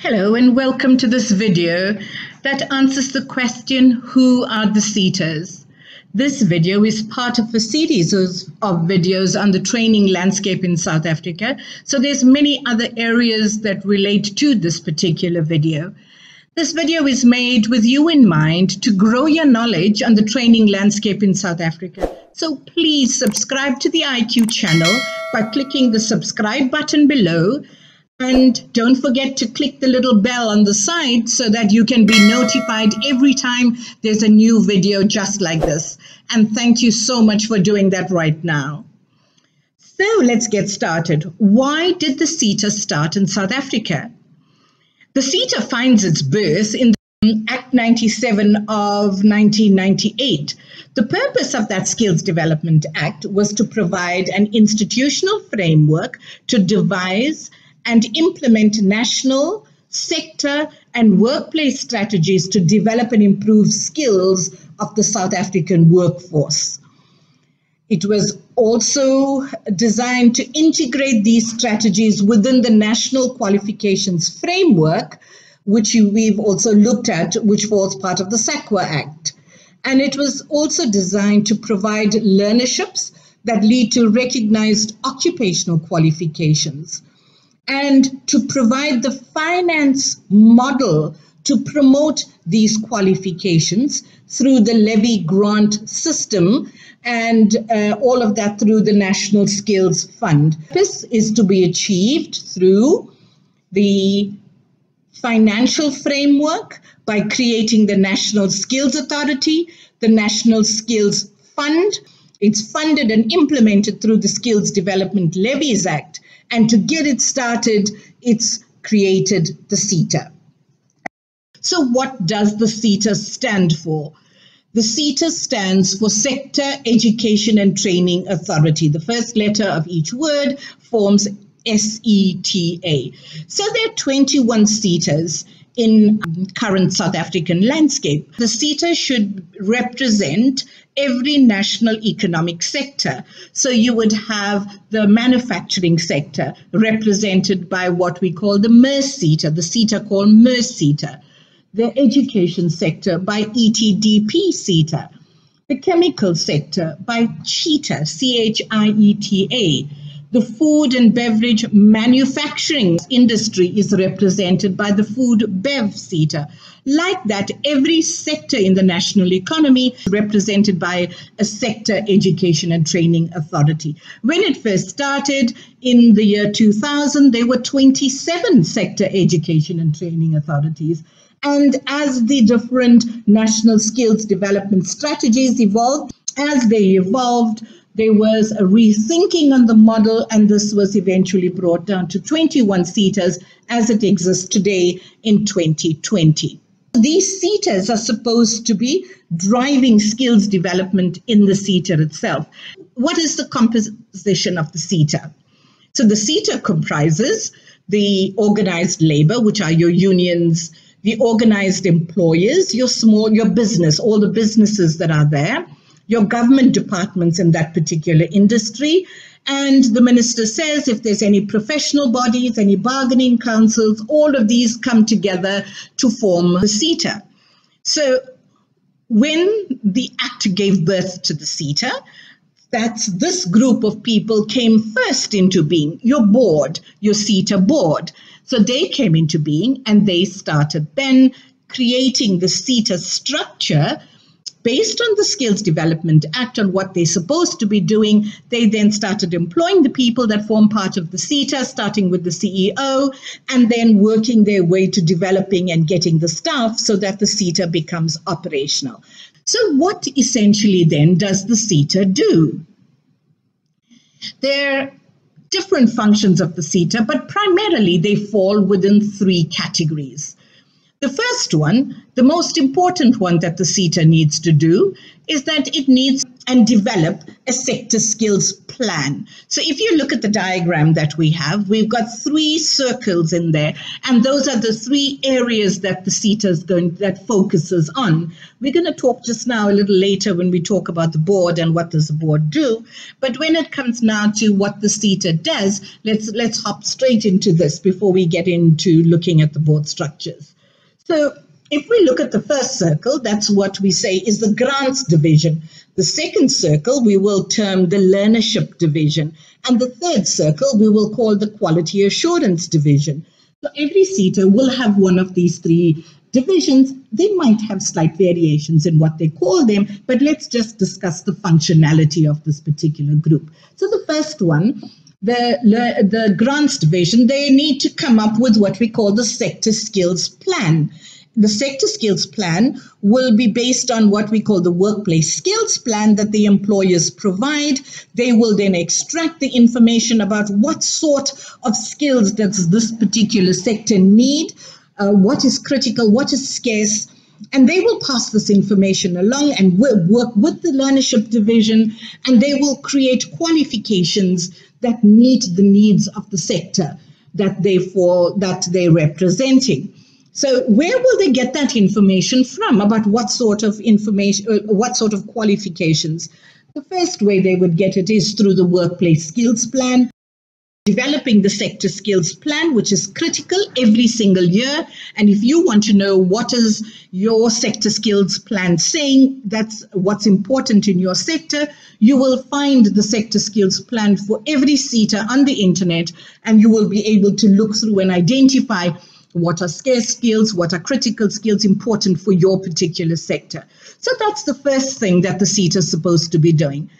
Hello and welcome to this video that answers the question, who are the Setas? This video is part of a series of videos on the training landscape in South Africa. So there's many other areas that relate to this particular video. This video is made with you in mind to grow your knowledge on the training landscape in South Africa. So please subscribe to the IQ channel by clicking the subscribe button below. And don't forget to click the little bell on the side so that you can be notified every time there's a new video just like this. And thank you so much for doing that right now. So let's get started. Why did the Seta start in South Africa? The Seta finds its birth in Act 97 of 1998. The purpose of that Skills Development Act was to provide an institutional framework to devise and implement national, sector, and workplace strategies to develop and improve skills of the South African workforce. It was also designed to integrate these strategies within the National Qualifications Framework, which we've also looked at, which was part of the SAQA Act. And it was also designed to provide learnerships that lead to recognized occupational qualifications, and to provide the finance model to promote these qualifications through the levy grant system, and all of that through the National Skills Fund. This is to be achieved through the financial framework by creating the National Skills Authority, the National Skills Fund. It's funded and implemented through the Skills Development Levies Act. And to get it started, it's created the Seta. So what does the Seta stand for? The Seta stands for Sector Education and Training Authority. The first letter of each word forms SETA. So there are 21 Setas in current South African landscape. The Seta should represent every national economic sector. So you would have the manufacturing sector represented by what we call the MERS Seta, the Seta called MERS Seta. The education sector by ETDP Seta. The chemical sector by CHIETA, CHIETA. The food and beverage manufacturing industry is represented by the Food Bev Seta. Like that, every sector in the national economy is represented by a Sector Education and Training Authority. When it first started in the year 2000, there were 27 Sector Education and Training Authorities. And as the different national skills development strategies evolved, there was a rethinking on the model, and this was eventually brought down to 21 Setas as it exists today in 2020. These Setas are supposed to be driving skills development in the Seta itself. What is the composition of the Seta? So the Seta comprises the organized labor, which are your unions, the organized employers, your business, all the businesses that are there, your government departments in that particular industry. And the minister says if there's any professional bodies, any bargaining councils, all of these come together to form the Seta. So when the Act gave birth to the Seta, this group of people came first into being, your board, your Seta board. So they came into being and they started then creating the Seta structure based on the Skills Development Act, on what they're supposed to be doing. They then started employing the people that form part of the Seta, starting with the CEO, and then working their way to developing and getting the staff so that the Seta becomes operational. So what essentially then does the Seta do? There are different functions of the Seta, but primarily they fall within three categories. The first one, the most important one that the Seta needs to do, is that it needs and develop a sector skills plan. So if you look at the diagram that we have, we've got 3 circles in there, and those are the 3 areas that the Seta that focuses on. We're going to talk just now a little later when we talk about the board and what does the board do. But when it comes now to what the Seta does, let's hop straight into this before we get into looking at the board structures. So if we look at the first circle, that's what we say is the grants division. The second circle we will term the learnership division. And the third circle we will call the quality assurance division. So every Seta will have one of these 3 divisions. They might have slight variations in what they call them, but let's just discuss the functionality of this particular group. So the first one, the grants division, they need to come up with what we call the sector skills plan. The sector skills plan will be based on what we call the workplace skills plan that the employers provide. They will then extract the information about what sort of skills does this particular sector need, what is critical, what is scarce, and they will pass this information along and work with the learnership division, and they will create qualifications that meet the needs of the sector that they're representing. So where will they get that information from about what sort of information, what sort of qualifications? The first way they would get it is through the workplace skills plan, developing the sector skills plan, which is critical every single year. And if you want to know what is your sector skills plan saying, that's what's important in your sector, you will find the sector skills plan for every Seta on the internet, and you will be able to look through and identify what are scarce skills, what are critical skills important for your particular sector. So that's the first thing that the Seta is supposed to be doing.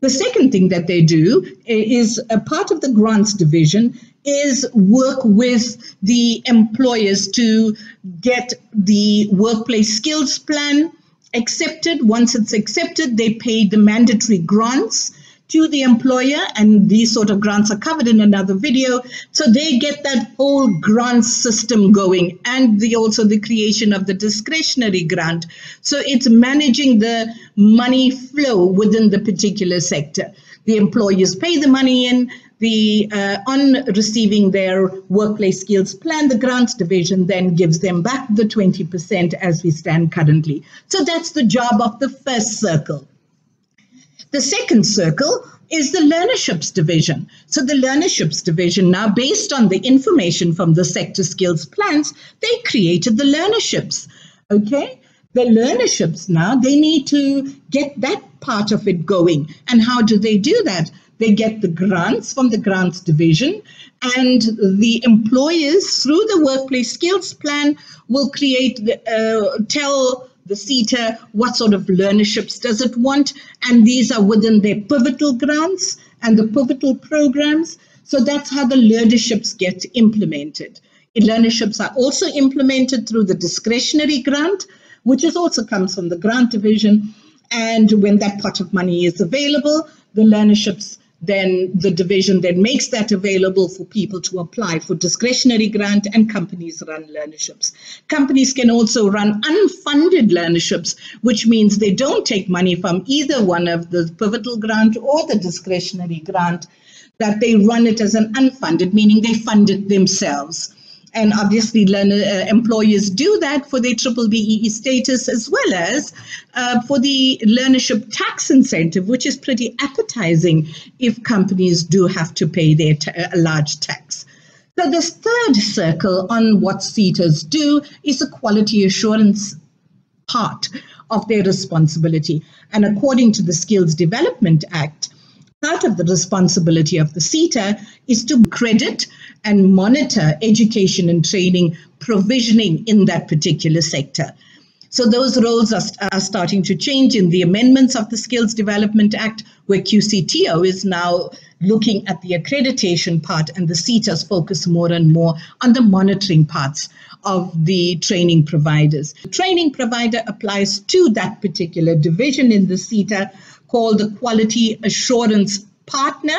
The second thing that they do is a part of the grants division is work with the employers to get the workplace skills plan accepted. Once it's accepted, they pay the mandatory grants to the employer, and these sort of grants are covered in another video. So they get that whole grant system going, and also the creation of the discretionary grant. So it's managing the money flow within the particular sector. The employers pay the money in, on receiving their workplace skills plan, the grants division then gives them back the 20% as we stand currently. So that's the job of the first circle. The second circle is the learnerships division. So the learnerships division now, based on the information from the sector skills plans, they created the learnerships. Okay, the learnerships now, they need to get that part of it going. And how do they do that? They get the grants from the grants division, and the employers through the workplace skills plan will tell the Seta what sort of learnerships does it want, and these are within their pivotal grants and the pivotal programs. So that's how the learnerships get implemented. Learnerships are also implemented through the discretionary grant, which also comes from the grant division. And when that pot of money is available, the learnerships, then the division then makes that available for people to apply for discretionary grant, and companies run learnerships. Companies can also run unfunded learnerships, which means they don't take money from either one of the pivotal grant or the discretionary grant, that they run it as an unfunded, meaning they fund it themselves. And obviously employers do that for their BBBEE status, as well as for the learnership tax incentive, which is pretty appetizing if companies do have to pay their large tax. So this third circle on what Setas do is the quality assurance part of their responsibility. And according to the Skills Development Act, part of the responsibility of the Seta is to credit and monitor education and training provisioning in that particular sector. So those roles are starting to change in the amendments of the Skills Development Act, where QCTO is now looking at the accreditation part, and the Setas focus more and more on the monitoring parts of the training providers. The training provider applies to that particular division in the Seta called the Quality Assurance Partner,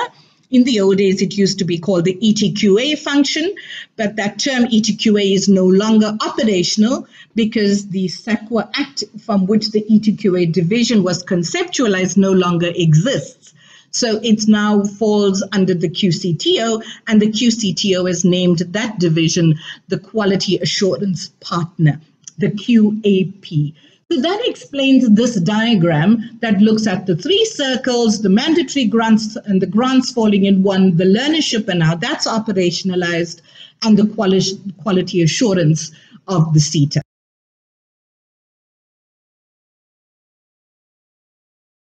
In the old days, it used to be called the ETQA function, but that term ETQA is no longer operational because the SAQA Act from which the ETQA division was conceptualized no longer exists. So it now falls under the QCTO, and the QCTO has named that division the Quality Assurance Partner, the QAP. So that explains this diagram that looks at the three circles, the mandatory grants and the grants falling in one, the learnership and how that's operationalized, and the quality assurance of the Seta.